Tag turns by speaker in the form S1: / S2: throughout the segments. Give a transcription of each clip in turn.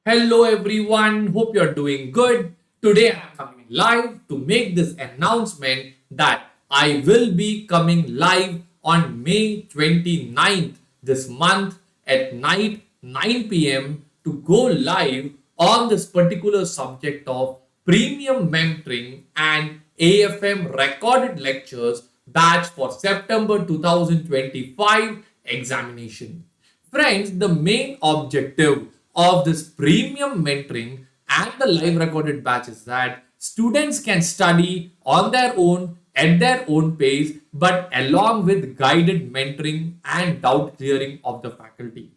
S1: Hello everyone, hope you're doing good. Today I'm coming live to make this announcement that I will be coming live on May 29th this month at night 9 p.m. to go live on this particular subject of premium mentoring and AFM recorded lectures batch for September 2025 examination. Friends, the main objective of this premium mentoring and the live recorded batch is that students can study on their own at their own pace, but along with guided mentoring and doubt clearing of the faculty.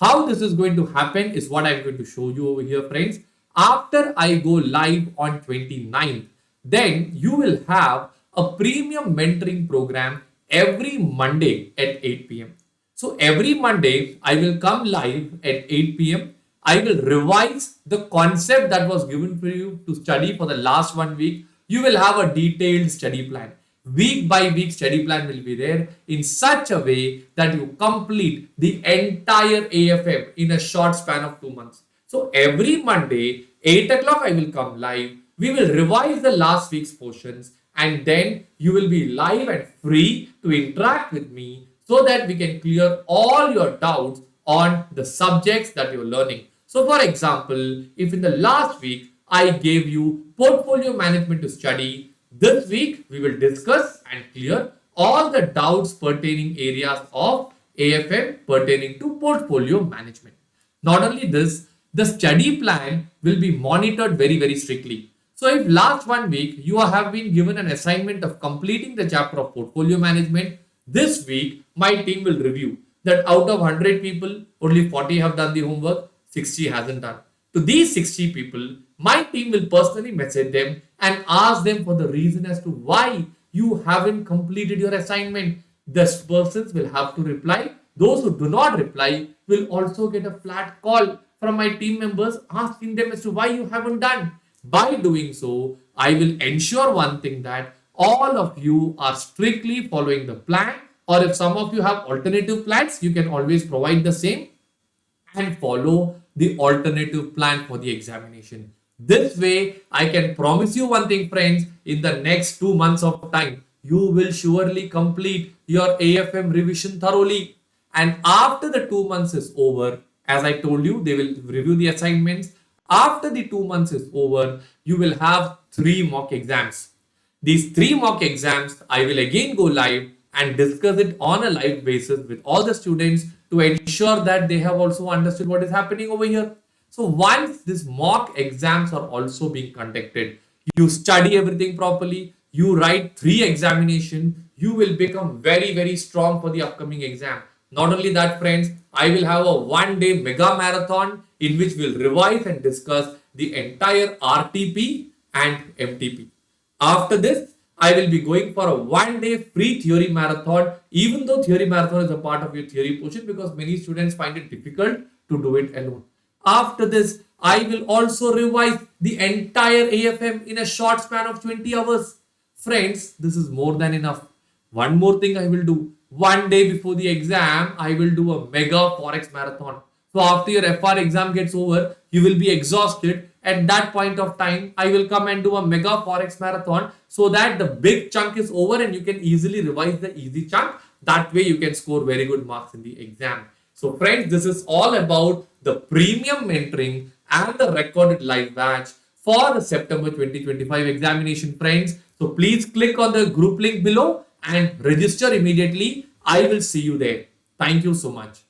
S1: How this is going to happen is what I'm going to show you over here, friends. After I go live on 29th, then you will have a premium mentoring program every Monday at 8 p.m. So every Monday, I will come live at 8 p.m. I will revise the concept that was given for you to study for the last 1 week. You will have a detailed study plan. Week by week study plan will be there in such a way that you complete the entire AFM in a short span of 2 months. So every Monday, 8 o'clock, I will come live. We will revise the last week's portions and then you will be live and free to interact with me so that we can clear all your doubts on the subjects that you're learning. So for example, if in the last week I gave you portfolio management to study, this week we will discuss and clear all the doubts pertaining areas of AFM pertaining to portfolio management. Not only this, the study plan will be monitored very strictly. So if last 1 week you have been given an assignment of completing the chapter of portfolio management, this week my team will review that out of 100 people, only 40 have done the homework, 60 hasn't done. To these 60 people, my team will personally message them and ask them for the reason as to why you haven't completed your assignment. These persons will have to reply. Those who do not reply will also get a flat call from my team members asking them as to why you haven't done. By doing so, I will ensure one thing, that all of you are strictly following the plan, or if some of you have alternative plans, you can always provide the same and follow the alternative plan for the examination. This way, I can promise you one thing, friends, in the next 2 months of time, you will surely complete your AFM revision thoroughly. And after the 2 months is over, as I told you, they will review the assignments. After the 2 months is over, you will have 3 mock exams. These 3 mock exams, I will again go live and discuss it on a live basis with all the students to ensure that they have also understood what is happening over here. So once these mock exams are also being conducted, you study everything properly, you write 3 examinations, you will become very strong for the upcoming exam. Not only that, friends, I will have a 1-day mega marathon in which we'll revise and discuss the entire RTP and MTP. After this, I will be going for a 1-day free theory marathon, even though theory marathon is a part of your theory portion because many students find it difficult to do it alone. After this, I will also revise the entire AFM in a short span of 20 hours. Friends, this is more than enough. One more thing I will do. 1 day before the exam, I will do a mega forex marathon. So after your FR exam gets over, you will be exhausted. At that point of time, I will come and do a mega forex marathon so that the big chunk is over and you can easily revise the easy chunk. That way you can score very good marks in the exam. So friends, this is all about the premium mentoring and the recorded live batch for the September 2025 examination, friends. So please click on the group link below and register immediately. I will see you there. Thank you so much.